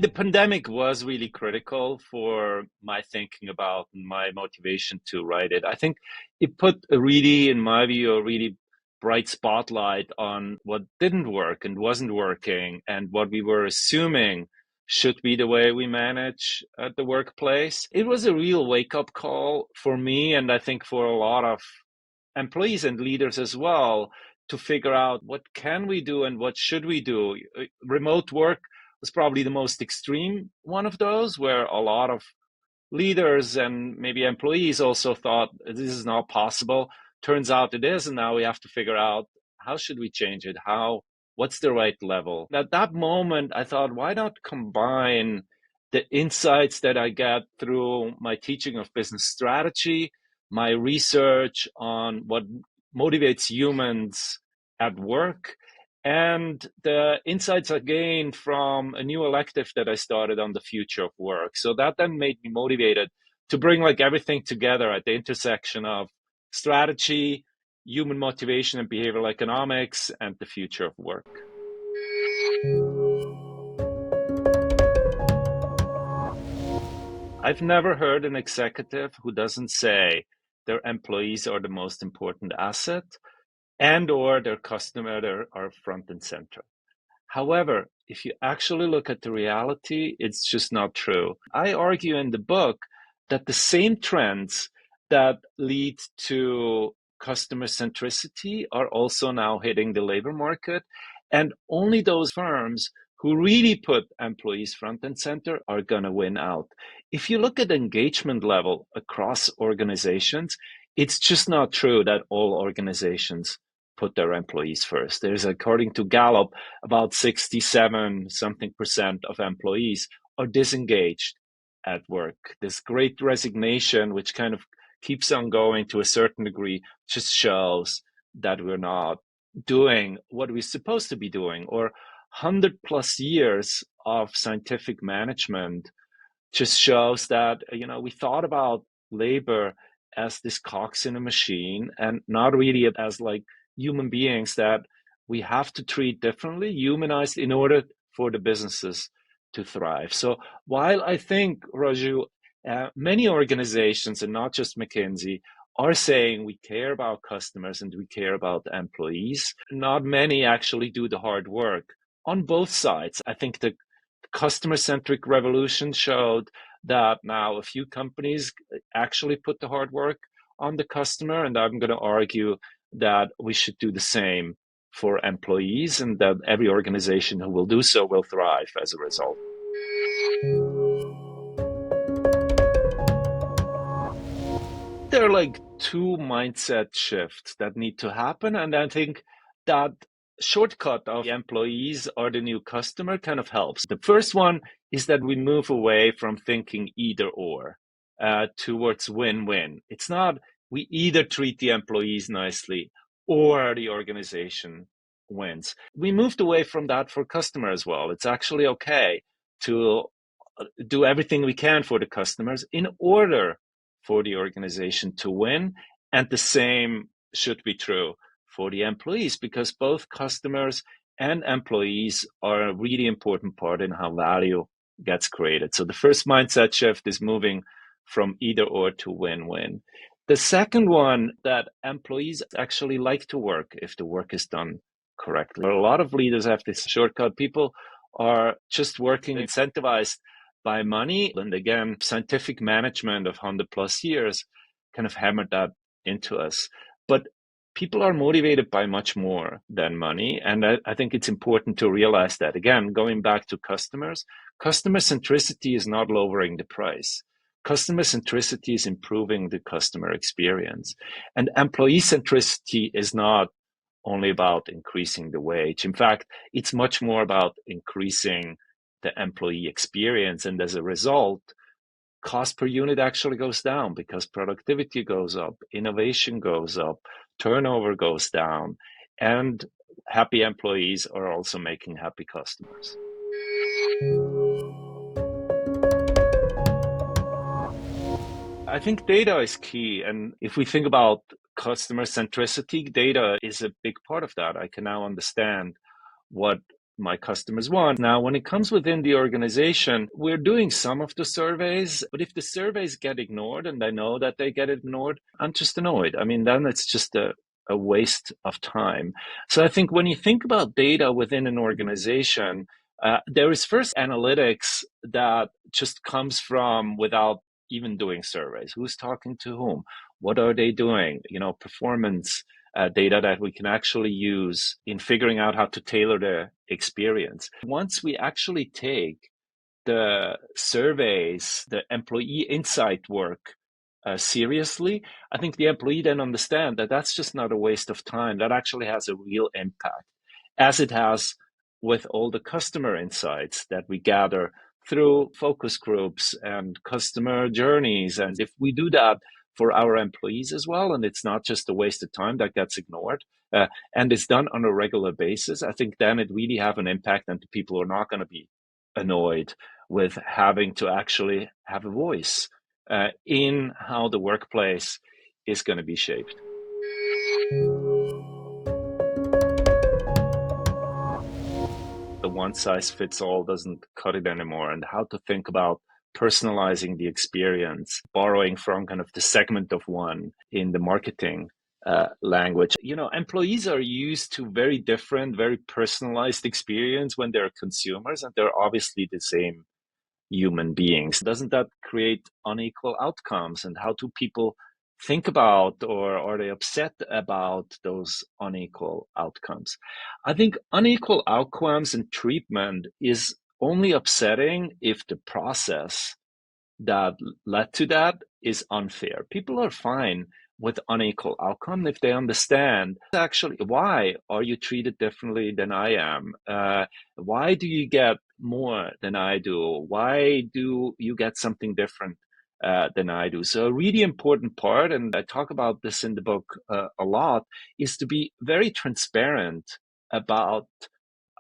The pandemic was really critical for my thinking about my motivation to write it. I think it put a really, in my view, a really bright spotlight on what didn't work and wasn't working and what we were assuming should be the way we manage at the workplace. It was a real wake-up call for me, and I think for a lot of employees and leaders as well, to figure out what can we do and what should we do. Remote work was probably the most extreme one of those, where a lot of leaders and maybe employees also thought this is not possible. Turns out it is, and now we have to figure out how should we change it? What's the right level? At that moment, I thought, why not combine the insights that I get through my teaching of business strategy, my research on what motivates humans at work, and the insights I gained from a new elective that I started on the future of work. So that then made me motivated to bring like everything together at the intersection of strategy, human motivation and behavioral economics, and the future of work. I've never heard an executive who doesn't say their employees are the most important asset and or their customer are front and center. However, if you actually look at the reality, it's just not true. I argue in the book that the same trends that lead to customer centricity are also now hitting the labor market. And only those firms who really put employees front and center are going to win out. If you look at engagement level across organizations, it's just not true that all organizations put their employees first. There's, according to Gallup, about 67 something percent of employees are disengaged at work. This great resignation, which kind of keeps on going to a certain degree, just shows that we're not doing what we're supposed to be doing. Or 100 plus years of scientific management just shows that, we thought about labor as this cogs in a machine and not really as like human beings that we have to treat differently, humanized, in order for the businesses to thrive. So while I think, Raju, many organizations, and not just McKinsey, are saying we care about customers and we care about employees, not many actually do the hard work on both sides. I think the customer-centric revolution showed that now a few companies actually put the hard work on the customer, and I'm going to argue that we should do the same for employees, and that every organization who will do so will thrive as a result. There are like two mindset shifts that need to happen, and I think that shortcut of employees are the new customer kind of helps. The first one is that we move away from thinking either or towards win-win. It's not we either treat the employees nicely or the organization wins. We moved away from that for customer as well. It's actually okay to do everything we can for the customers in order for the organization to win. And the same should be true for the employees, because both customers and employees are a really important part in how value gets created. So the first mindset shift is moving from either or to win-win. The second one, that employees actually like to work if the work is done correctly. A lot of leaders have this shortcut. People are just working incentivized by money. And again, scientific management of 100 plus years kind of hammered that into us. But people are motivated by much more than money. And I think it's important to realize that. Again, going back to customers, customer centricity is not lowering the price. Customer centricity is improving the customer experience. And employee centricity is not only about increasing the wage. In fact, it's much more about increasing the employee experience. And as a result, cost per unit actually goes down because productivity goes up, innovation goes up, turnover goes down, and happy employees are also making happy customers. I think data is key. And if we think about customer centricity, data is a big part of that. I can now understand what my customers want. Now, when it comes within the organization, we're doing some of the surveys, but if the surveys get ignored and I know that they get ignored, I'm just annoyed. I mean, then it's just a waste of time. So I think when you think about data within an organization, there is first analytics that just comes from without even doing surveys. Who's talking to whom? What are they doing? Performance data that we can actually use in figuring out how to tailor the experience. Once we actually take the surveys, the employee insight work seriously, I think the employee then understand that that's just not a waste of time. That actually has a real impact, as it has with all the customer insights that we gather through focus groups and customer journeys. And if we do that for our employees as well, and it's not just a waste of time that gets ignored, and it's done on a regular basis, I think then it really have an impact, and the people are not going to be annoyed with having to actually have a voice in how the workplace is going to be shaped. The one size fits all doesn't cut it anymore, and how to think about personalizing the experience, borrowing from kind of the segment of one in the marketing language. Employees are used to very different, very personalized experience when they're consumers, and they're obviously the same human beings. Doesn't that create unequal outcomes? And how do people think about, or are they upset about those unequal outcomes? I think unequal outcomes and treatment is only upsetting if the process that led to that is unfair. People are fine with unequal outcome if they understand actually why are you treated differently than I am. Why do you get more than I do? Why do you get something different than I do? So a really important part, and I talk about this in the book a lot, is to be very transparent about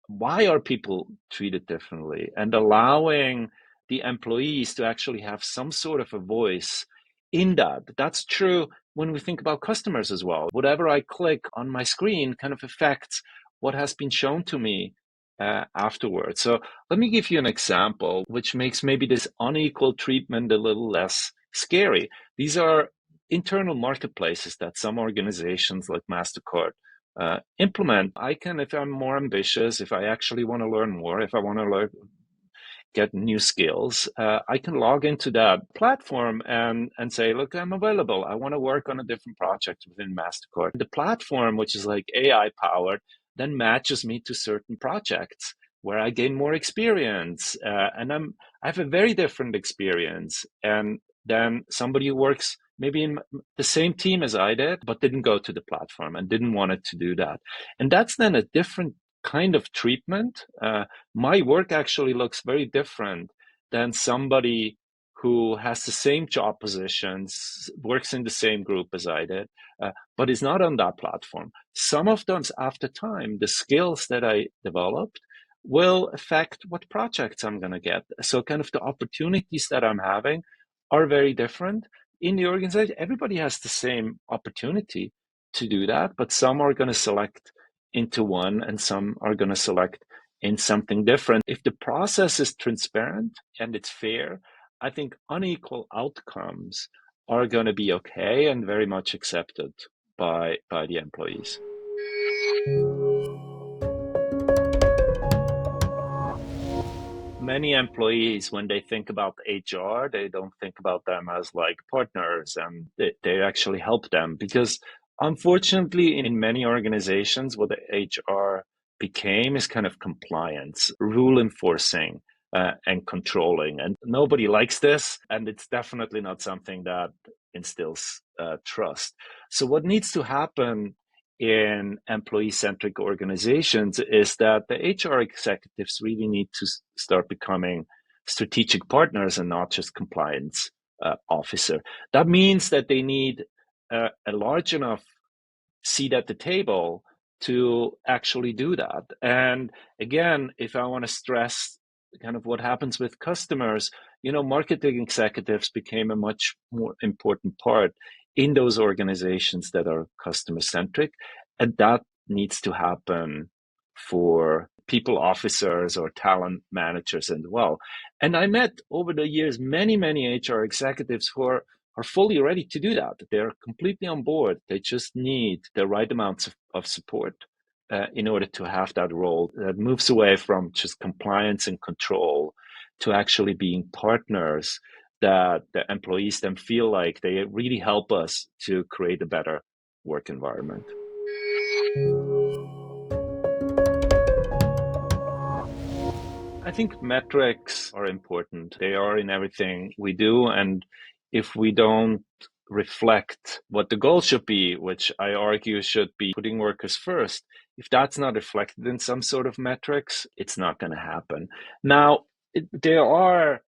why are people treated differently, and allowing the employees to actually have some sort of a voice in that. That's true when we think about customers as well. Whatever I click on my screen kind of affects what has been shown to me afterwards. So let me give you an example which makes maybe this unequal treatment a little less scary. These are internal marketplaces that some organizations like MasterCard implement. I can, if I'm more ambitious, if I actually want to learn more, if I want to get new skills, I can log into that platform and say, look, I'm available. I want to work on a different project within MasterCard. The platform, which is like AI powered, then matches me to certain projects where I gain more experience. And I have a very different experience. And then somebody who works maybe in the same team as I did, but didn't go to the platform and didn't want it to do that. And that's then a different kind of treatment. My work actually looks very different than somebody who has the same job positions, works in the same group as I did, but is not on that platform. Some of them, after time, the skills that I developed will affect what projects I'm going to get. So kind of the opportunities that I'm having are very different. In the organization, everybody has the same opportunity to do that, but some are going to select into one and some are going to select in something different. If the process is transparent and it's fair, I think unequal outcomes are going to be okay and very much accepted by the employees. Many employees, when they think about HR, they don't think about them as like partners, and they actually help them, because unfortunately in many organizations what the HR became is kind of compliance, rule enforcing, and controlling, and nobody likes this, and it's definitely not something that instills trust. So what needs to happen in employee-centric organizations is that the HR executives really need to start becoming strategic partners and not just compliance officer. That means that they need a large enough seat at the table to actually do that. And again, if I want to stress kind of what happens with customers, marketing executives became a much more important part in those organizations that are customer centric. And that needs to happen for people officers or talent managers as well. And I met over the years many HR executives who are fully ready to do that. They're completely on board. They just need the right amounts of support in order to have that role that moves away from just compliance and control to actually being partners that the employees then feel like they really help us to create a better work environment. I think metrics are important. They are in everything we do. And if we don't reflect what the goal should be, which I argue should be putting workers first, if that's not reflected in some sort of metrics, it's not going to happen. Now, there are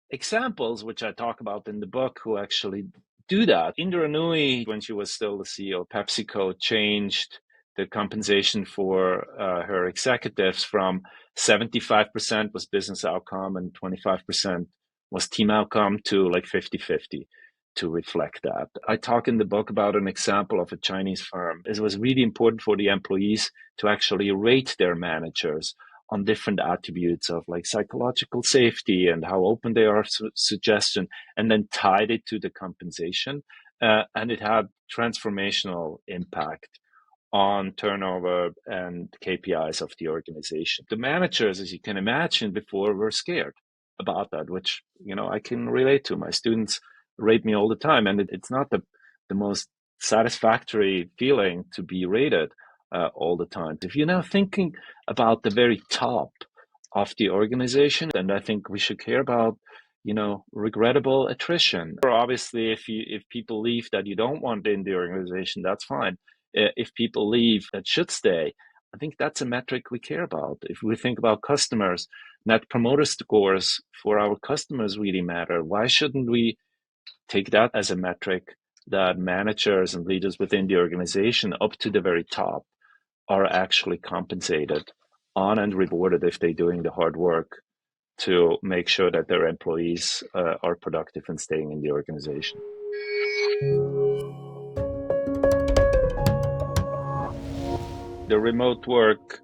examples, which I talk about in the book, who actually do that. Indra Nooyi, when she was still the CEO of PepsiCo, changed the compensation for her executives from 75% was business outcome and 25% was team outcome to like 50-50 to reflect that. I talk in the book about an example of a Chinese firm. It was really important for the employees to actually rate their managers on different attributes of like psychological safety and how open they are to suggestion, and then tied it to the compensation. And it had transformational impact on turnover and KPIs of the organization. The managers, as you can imagine, before were scared about that, which, I can relate to. My students rate me all the time, and it's not the most satisfactory feeling to be rated all the time. If you're now thinking about the very top of the organization, and I think we should care about regrettable attrition. Or obviously, if people leave that you don't want in the organization, that's fine. If people leave that should stay, I think that's a metric we care about. If we think about customers, net promoter scores for our customers really matter. Why shouldn't we take that as a metric that managers and leaders within the organization up to the very top are actually compensated on and rewarded if they're doing the hard work to make sure that their employees are productive and staying in the organization. The remote work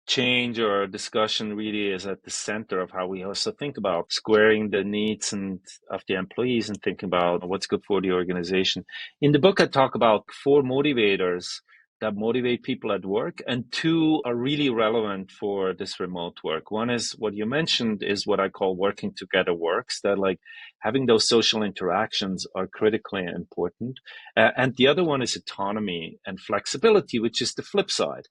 change or discussion really is at the center of how we also think about squaring the needs of the employees and thinking about what's good for the organization. In the book, I talk about 4 motivators that motivate people at work, and 2 are really relevant for this remote work. One is what you mentioned, is what I call working together works, that like having those social interactions are critically important. And the other one is autonomy and flexibility, which is the flip side.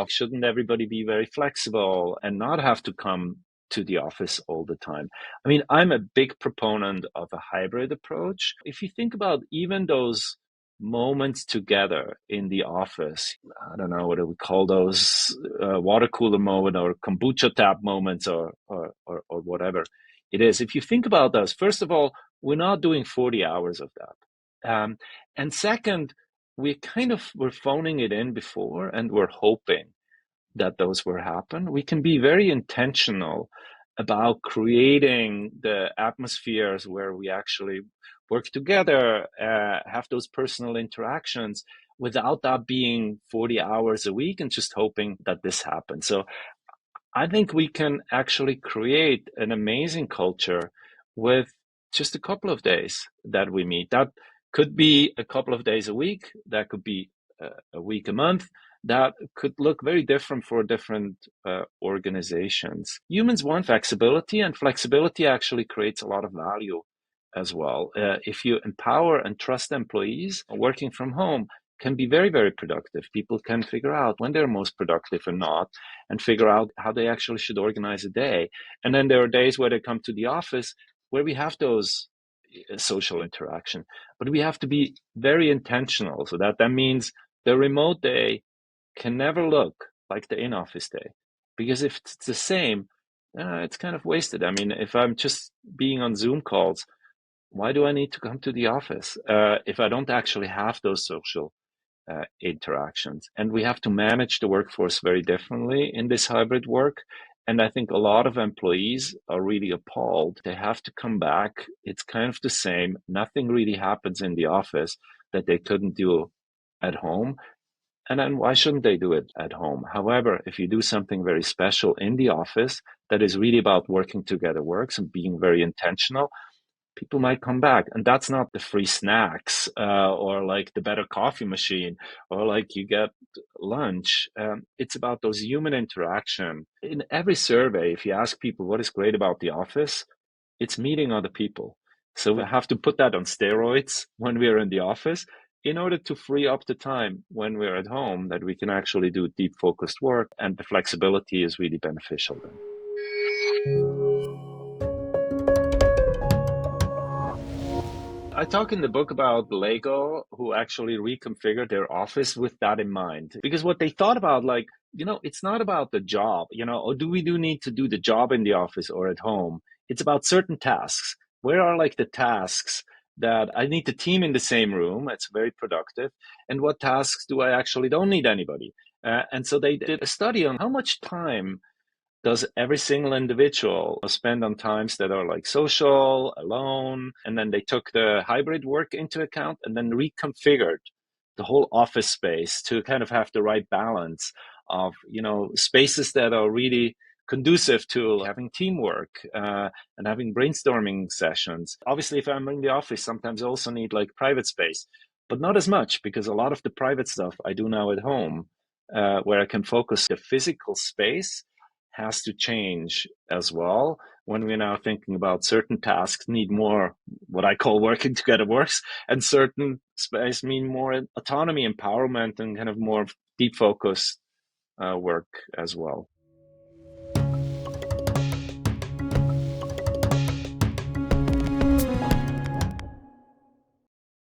Shouldn't everybody be very flexible and not have to come to the office all the time? I mean, I'm a big proponent of a hybrid approach. If you think about even those moments together in the office, I don't know what we call those, water cooler moment or kombucha tap moments or whatever it is. If you think about those, first of all, we're not doing 40 hours of that. And second, we're phoning it in before, and we're hoping that those will happen. We can be very intentional about creating the atmospheres where we actually work together, have those personal interactions without that being 40 hours a week and just hoping that this happens. So I think we can actually create an amazing culture with just a couple of days that we meet. That could be a couple of days a week. That could be a week, a month. That could look very different for different organizations. Humans want flexibility, and flexibility actually creates a lot of value as well. If you empower and trust employees, working from home can be very, very productive. People can figure out when they're most productive or not, and figure out how they actually should organize a day. And then there are days where they come to the office where we have those social interaction, but we have to be very intentional. So that means the remote day can never look like the in-office day, because if it's the same, it's kind of wasted. I mean, if I'm just being on Zoom calls, why do I need to come to the office if I don't actually have those social interactions? And we have to manage the workforce very differently in this hybrid work. And I think a lot of employees are really appalled. They have to come back. It's kind of the same. Nothing really happens in the office that they couldn't do at home. And then why shouldn't they do it at home? However, if you do something very special in the office that is really about working together works and being very intentional, people might come back. And that's not the free snacks or like the better coffee machine or like you get lunch. It's about those human interaction. In every survey, if you ask people what is great about the office, it's meeting other people. So we have to put that on steroids when we're in the office in order to free up the time when we're at home that we can actually do deep focused work, and the flexibility is really beneficial then. I talk in the book about Lego who actually reconfigured their office with that in mind. Because what they thought about, like, it's not about the job, or do we do need to do the job in the office or at home? It's about certain tasks. Where are like the tasks that I need the team in the same room? It's very productive. And what tasks do I actually don't need anybody? And so they did a study on how much time does every single individual spend on times that are like social, alone? And then they took the hybrid work into account and then reconfigured the whole office space to kind of have the right balance of, spaces that are really conducive to having teamwork and having brainstorming sessions. Obviously, if I'm in the office, sometimes I also need like private space, but not as much because a lot of the private stuff I do now at home, where I can focus the physical space has to change as well when we're now thinking about certain tasks need more what I call working together works, and certain space mean more autonomy, empowerment, and kind of more deep focused work as well.